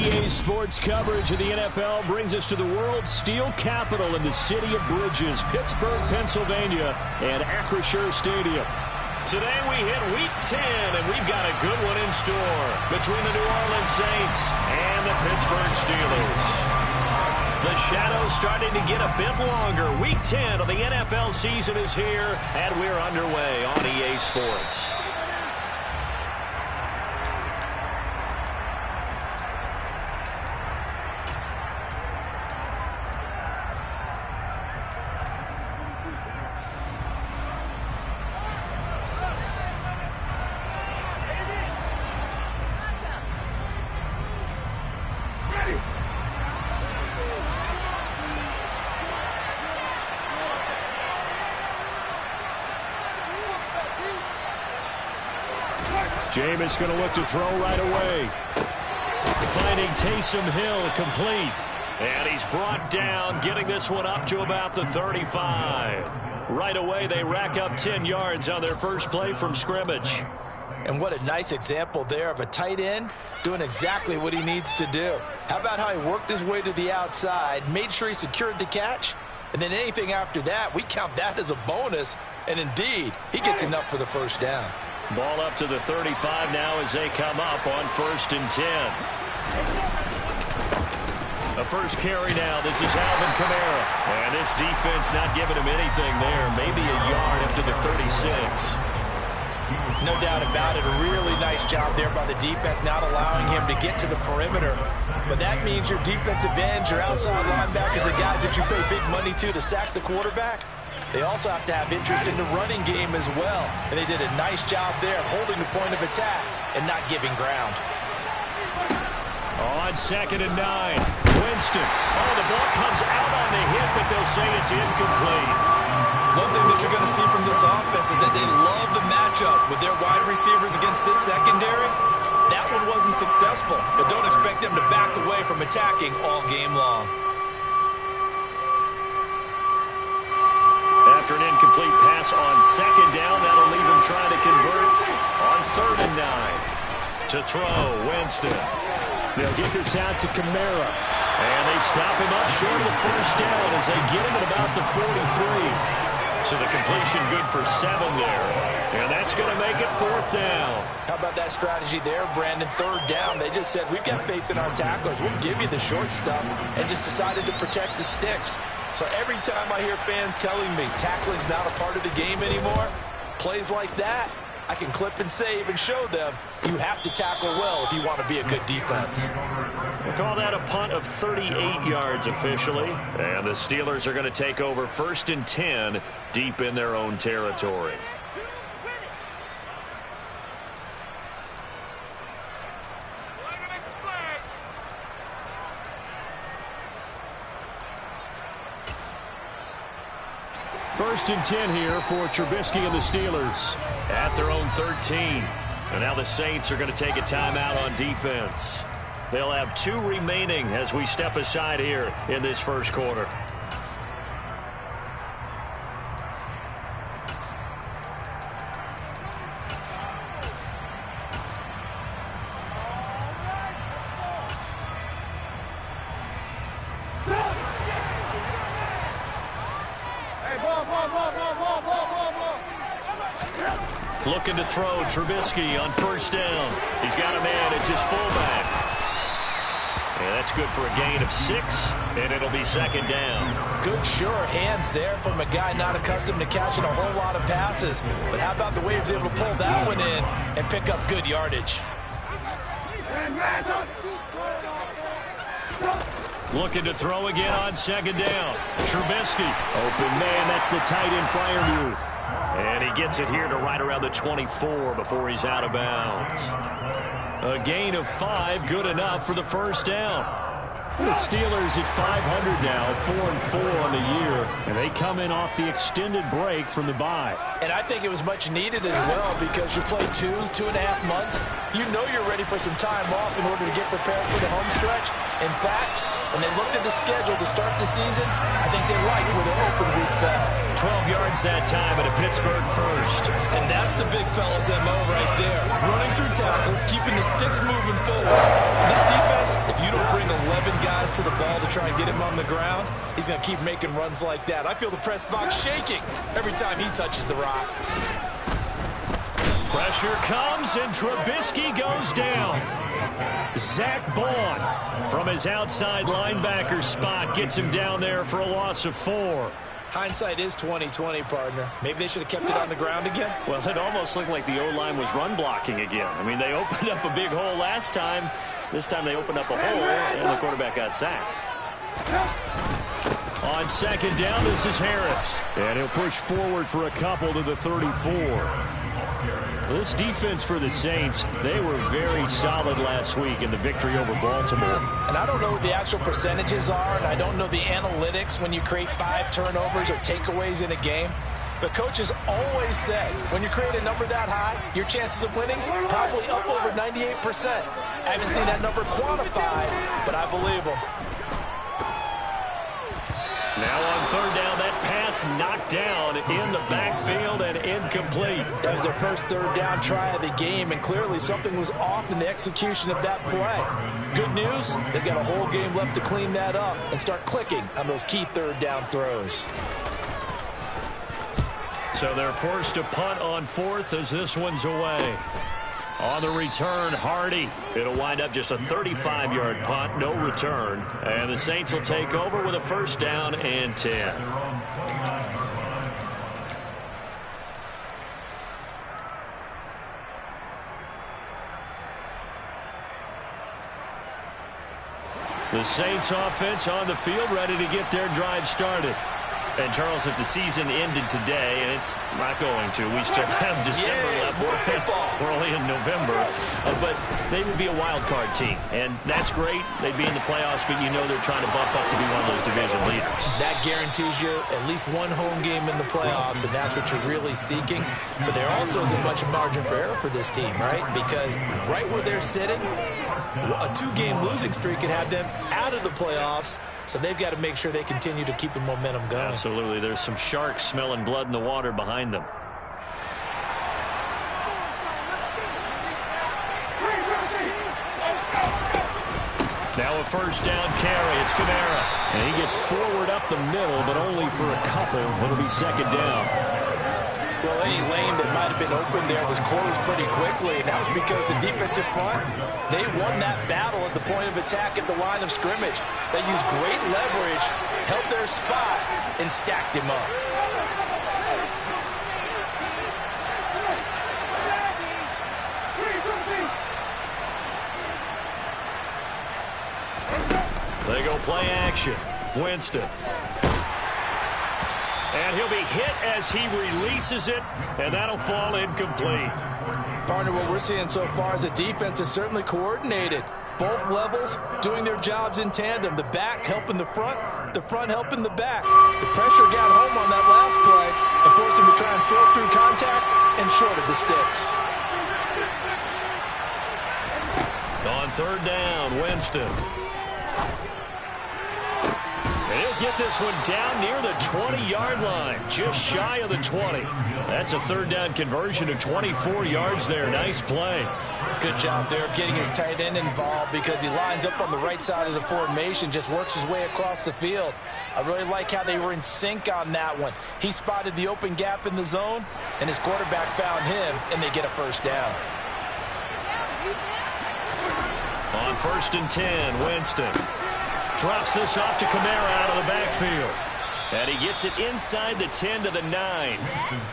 EA Sports coverage of the NFL brings us to the world's steel capital in the city of bridges, Pittsburgh, Pennsylvania, and Acrisure Stadium. Today we hit Week 10, and we've got a good one in store between the New Orleans Saints and the Pittsburgh Steelers. The shadow's starting to get a bit longer. Week 10 of the NFL season is here, and we're underway on EA Sports. Jameis going to look to throw right away. Finding Taysom Hill complete. And he's brought down, getting this one up to about the 35. Right away, they rack up 10 yards on their first play from scrimmage. And what a nice example there of a tight end doing exactly what he needs to do. How about how he worked his way to the outside, made sure he secured the catch, and then anything after that, we count that as a bonus. And indeed, he gets enough for the first down. Ball up to the 35 now as they come up on 1st and 10. The first carry now. This is Alvin Kamara. And this defense not giving him anything there. Maybe a yard up to the 36. No doubt about it. A really nice job there by the defense, not allowing him to get to the perimeter. But that means your defensive ends, your outside linebackers, the guys that you pay big money to sack the quarterback, they also have to have interest in the running game as well. And they did a nice job there of holding the point of attack and not giving ground. On 2nd and 9, Winston. Oh, the ball comes out on the hit, but they'll say it's incomplete. One thing that you're going to see from this offense is that they love the matchup with their wide receivers against this secondary. That one wasn't successful, but don't expect them to back away from attacking all game long. After an incomplete pass on 2nd down, that'll leave him trying to convert on 3rd and 9. To throw, Winston. They'll get this out to Kamara. And they stop him up short of the first down as they get him at about the 43. So the completion good for 7 there. And that's going to make it 4th down. How about that strategy there, Brandon? 3rd down, they just said, we've got faith in our tacklers. We'll give you the short stuff, and just decided to protect the sticks. So every time I hear fans telling me tackling's not a part of the game anymore, plays like that, I can clip and save and show them you have to tackle well if you want to be a good defense. We'll call that a punt of 38 yards officially. And the Steelers are going to take over 1st and 10 deep in their own territory. First and 10 here for Trubisky and the Steelers. At their own 13. And now the Saints are going to take a timeout on defense. They'll have 2 remaining as we step aside here in this first quarter. Looking to throw, Trubisky on 1st down. He's got a man, it's his fullback. And that's good for a gain of 6, and it'll be 2nd down. Good, sure hands there from a guy not accustomed to catching a whole lot of passes. But how about the way he was able to pull that one in and pick up good yardage? Looking to throw again on 2nd down. Trubisky. Open man, that's the tight end flyer move. And he gets it here to right around the 24 before he's out of bounds. A gain of 5, good enough for the 1st down. The Steelers at 500 now, 4-4 on the year, and they come in off the extended break from the bye. And I think it was much needed as well because you play 2.5 months. You know you're ready for some time off in order to get prepared for the home stretch. In fact, When they looked at the schedule to start the season, I think they liked where their open week fell. 12 yards that time at a Pittsburgh first. And that's the big fella's MO right there. Running through tackles, keeping the sticks moving forward. This defense, if you don't bring 11 guys to the ball to try and get him on the ground, he's going to keep making runs like that. I feel the press box shaking every time he touches the rock. Pressure comes, and Trubisky goes down. Zach Bond from his outside linebacker spot gets him down there for a loss of 4. Hindsight is 20/20, partner. Maybe they should have kept it on the ground again. Well, it almost looked like the O-line was run blocking again. I mean, they opened up a big hole last time. This time they opened up a hole, and the quarterback got sacked. On second down, this is Harris. And he'll push forward for a couple to the 34. This defense for the Saints, they were very solid last week in the victory over Baltimore. And I don't know what the actual percentages are, and I don't know the analytics when you create 5 turnovers or takeaways in a game. But coaches always said, when you create a number that high, your chances of winning probably up over 98%. I haven't seen that number quantified, but I believe them. Now on third down, that pass knocked down in the backfield and incomplete. That was their first third down try of the game, and clearly something was off in the execution of that play. Good news, they've got a whole game left to clean that up and start clicking on those key third down throws. So they're forced to punt on 4th as this one's away. On the return, Hardy. It'll wind up just a 35-yard punt, no return. And the Saints will take over with a first down and 10. The Saints offense on the field, ready to get their drive started. And, Charles, if the season ended today, and it's not going to, we still have December left. We're only in November. But they would be a wild card team. And that's great. They'd be in the playoffs, but you know they're trying to bump up to be one of those division leaders. That guarantees you at least one home game in the playoffs, and that's what you're really seeking. But there also isn't much margin for error for this team, right? Because right where they're sitting, a 2-game losing streak could have them out of the playoffs. So they've got to make sure they continue to keep the momentum going. Absolutely. There's some sharks smelling blood in the water behind them. Now a first down carry. It's Kamara. And he gets forward up the middle, but only for a couple. It'll be second down. Well, any lane that might have been open there was closed pretty quickly, and that was because the defensive front, they won that battle at the point of attack at the line of scrimmage. They used great leverage, held their spot, and stacked him up. They go play action. Winston. And he'll be hit as he releases it, and that'll fall incomplete. Partner, what we're seeing so far is the defense is certainly coordinated. Both levels doing their jobs in tandem. The back helping the front helping the back. The pressure got home on that last play and forced him to try and throw through contact and short of the sticks. On third down, Winston. And he'll get this one down near the 20-yard line, just shy of the 20. That's a third down conversion of 24 yards there. Nice play. Good job there of getting his tight end involved because he lines up on the right side of the formation, just works his way across the field. I really like how they were in sync on that one. He spotted the open gap in the zone, and his quarterback found him, and they get a first down. On 1st and 10, Winston. Drops this off to Kamara out of the backfield. And he gets it inside the 10 to the 9.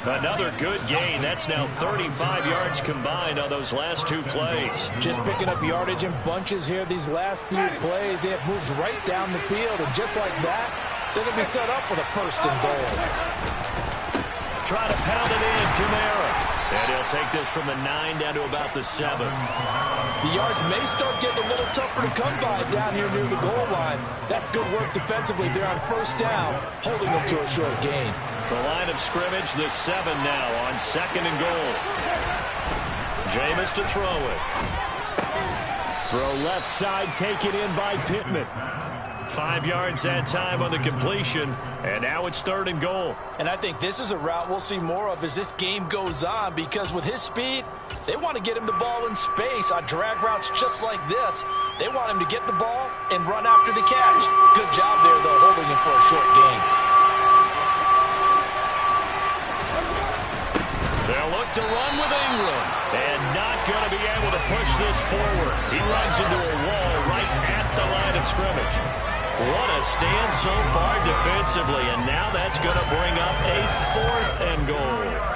Another good gain. That's now 35 yards combined on those last 2 plays. Just picking up yardage in bunches here these last few plays. They have moved right down the field, and just like that, they're going to be set up with a first and goal. Try to pound it in, Kamara. And he'll take this from the 9 down to about the 7. The yards may start getting a little tougher to come by down here near the goal line. That's good work defensively there on first down, holding them to a short gain. The line of scrimmage, the 7 now on 2nd and goal. Jameis to throw it. Throw left side taken in by Pittman. 5 yards that time on the completion, and now it's 3rd and goal. And I think this is a route we'll see more of as this game goes on, because with his speed, they want to get him the ball in space on drag routes just like this. They want him to get the ball and run after the catch. Good job there, though, holding him for a short gain. They'll look to run with Ingram, and not going to be able to push this forward. He runs into a wall right at the line of scrimmage. What a stand so far defensively, and now that's going to bring up a 4th and goal.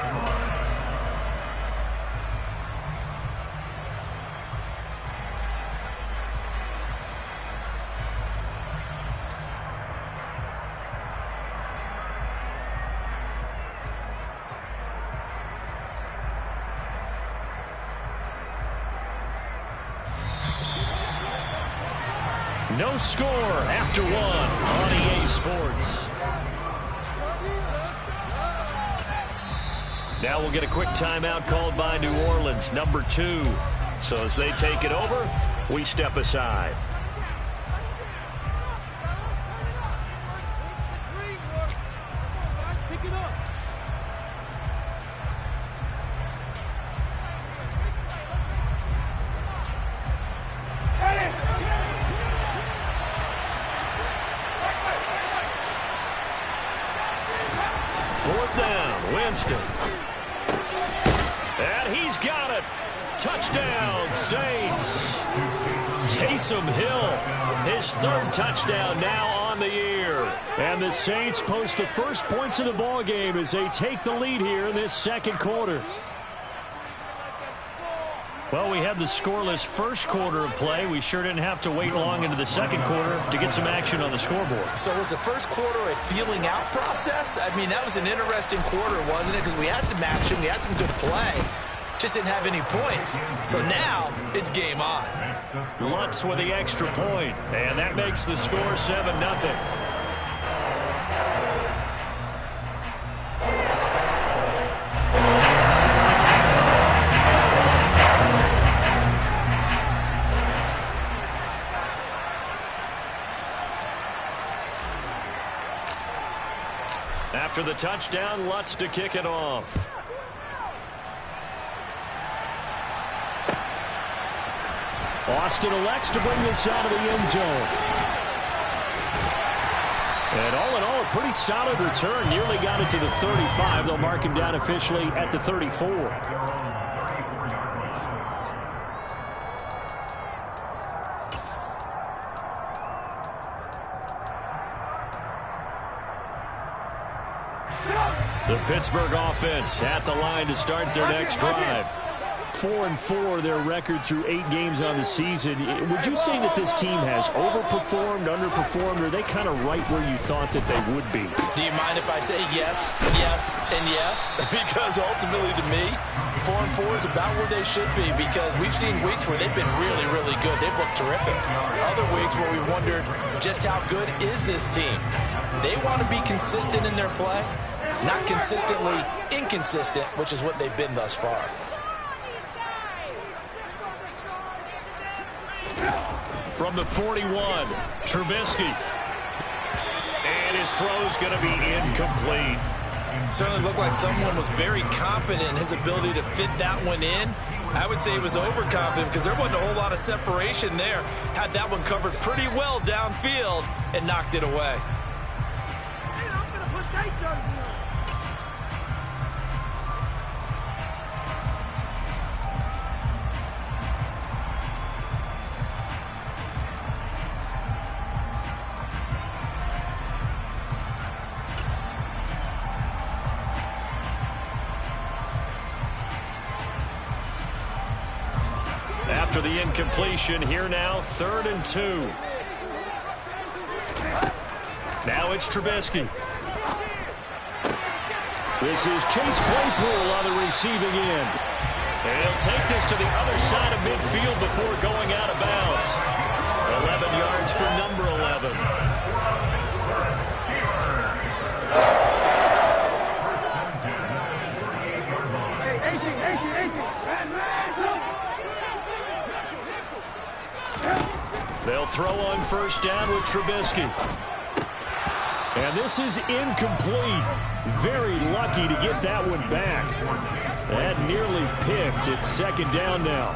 No score after 1 on EA Sports. Now we'll get a quick timeout called by New Orleans, number 2. So as they take it over, we step aside. Winston. And he's got it. Touchdown, Saints. Taysom Hill, his 3rd touchdown now on the year. And the Saints post the first points of the ball game as they take the lead here in this 2nd quarter. Well, we had the scoreless first quarter of play. We sure didn't have to wait long into the 2nd quarter to get some action on the scoreboard. So was the first quarter a feeling out process? I mean, that was an interesting quarter, wasn't it? Because we had some action, we had some good play. Just didn't have any points. So now it's game on. Lutz with the extra point, and that makes the score 7-0. After the touchdown, Lutz to kick it off. Austin elects to bring this out of the end zone. And all in all, a pretty solid return. Nearly got it to the 35. They'll mark him down officially at the 34. The Pittsburgh offense at the line to start their next drive. 4-4 their record through 8 games on the season. Would you say that this team has overperformed, underperformed, or are they kind of right where you thought that they would be? Do you mind if I say yes, yes, and yes? Because ultimately to me, 4-4 is about where they should be, because we've seen weeks where they've been really, really good. They've looked terrific. Other weeks where we wondered just how good is this team. They want to be consistent in their play, not consistently inconsistent, which is what they've been thus far. From the 41, Trubisky. And his throw's going to be incomplete. Certainly looked like someone was very confident in his ability to fit that one in. I would say he was overconfident because there wasn't a whole lot of separation there. Had that one covered pretty well downfield and knocked it away. I'm going to put that jersey on. After the incompletion, here now, 3rd and 2. Now it's Trubisky. This is Chase Claypool on the receiving end. And he'll take this to the other side of midfield before going out of bounds. 11 yards for number 11. They'll throw on first down with Trubisky. And this is incomplete. Very lucky to get that one back. That nearly picked. It's second down now.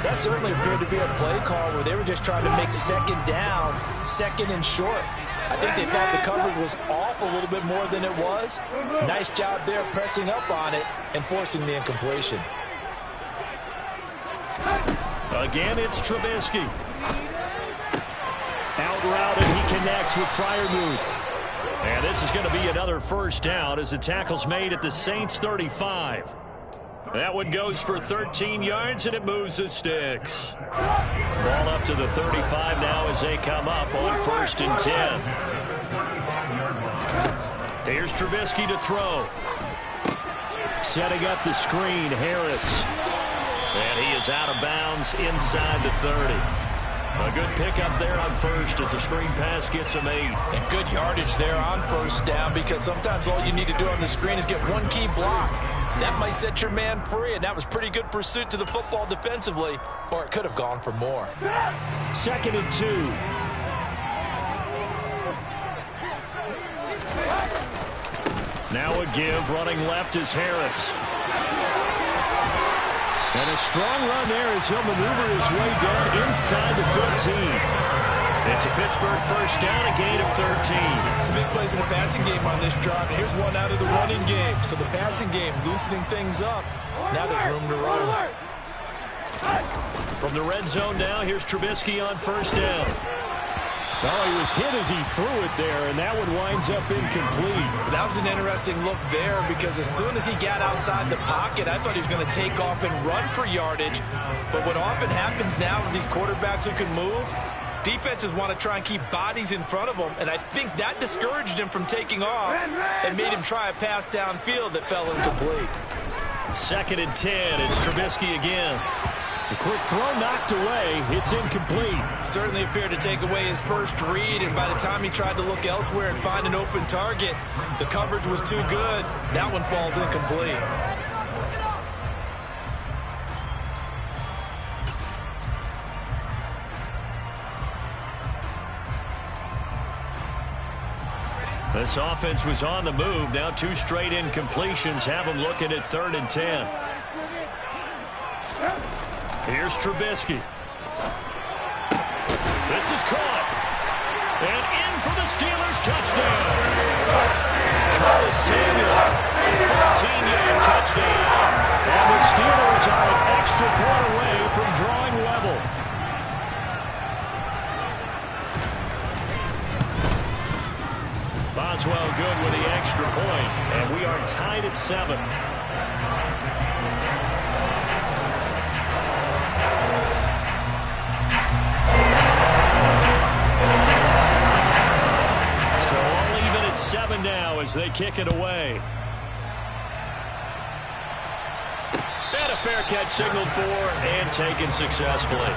That certainly appeared to be a play call where they were just trying to make second down, second and short. I think they thought the coverage was off a little bit more than it was. Nice job there pressing up on it and forcing the incompletion. Again, it's Trubisky. Out route, and he connects with Freiermuth. And this is going to be another first down as the tackle's made at the Saints 35. That one goes for 13 yards, and it moves the sticks. Ball up to the 35 now as they come up on 1st and 10. Here's Trubisky to throw. Setting up the screen, Harris. And he is out of bounds inside the 30. A good pickup there on first as the screen pass gets him 8. And good yardage there on first down, because sometimes all you need to do on the screen is get one key block. That might set your man free, and that was pretty good pursuit to the football defensively, or it could have gone for more. 2nd and 2. Now a give, running left is Harris. And a strong run there as he'll maneuver his way down inside the 15. It's a Pittsburgh first down, a gain of 13. Some big plays in the passing game on this drive, and here's one out of the running game. So the passing game loosening things up. Now there's room to run. From the red zone now, here's Trubisky on first down. Oh, he was hit as he threw it there, and that one winds up incomplete. That was an interesting look there, because as soon as he got outside the pocket, I thought he was going to take off and run for yardage. But what often happens now with these quarterbacks who can move, defenses want to try and keep bodies in front of them, and I think that discouraged him from taking off and made him try a pass downfield that fell incomplete. 2nd and 10, it's Trubisky again. A quick throw knocked away. It's incomplete. Certainly appeared to take away his first read, and by the time he tried to look elsewhere and find an open target, the coverage was too good. That one falls incomplete. This offense was on the move. Now 2 straight incompletions have them looking at 3rd and 10. Here's Trubisky. This is caught. And in for the Steelers touchdown. Curtis Samuel, 14-yard touchdown. And the Steelers are an extra point away from drawing level. Boswell good with the extra point. And we are tied at 7. Now as they kick it away. And a fair catch signaled for and taken successfully.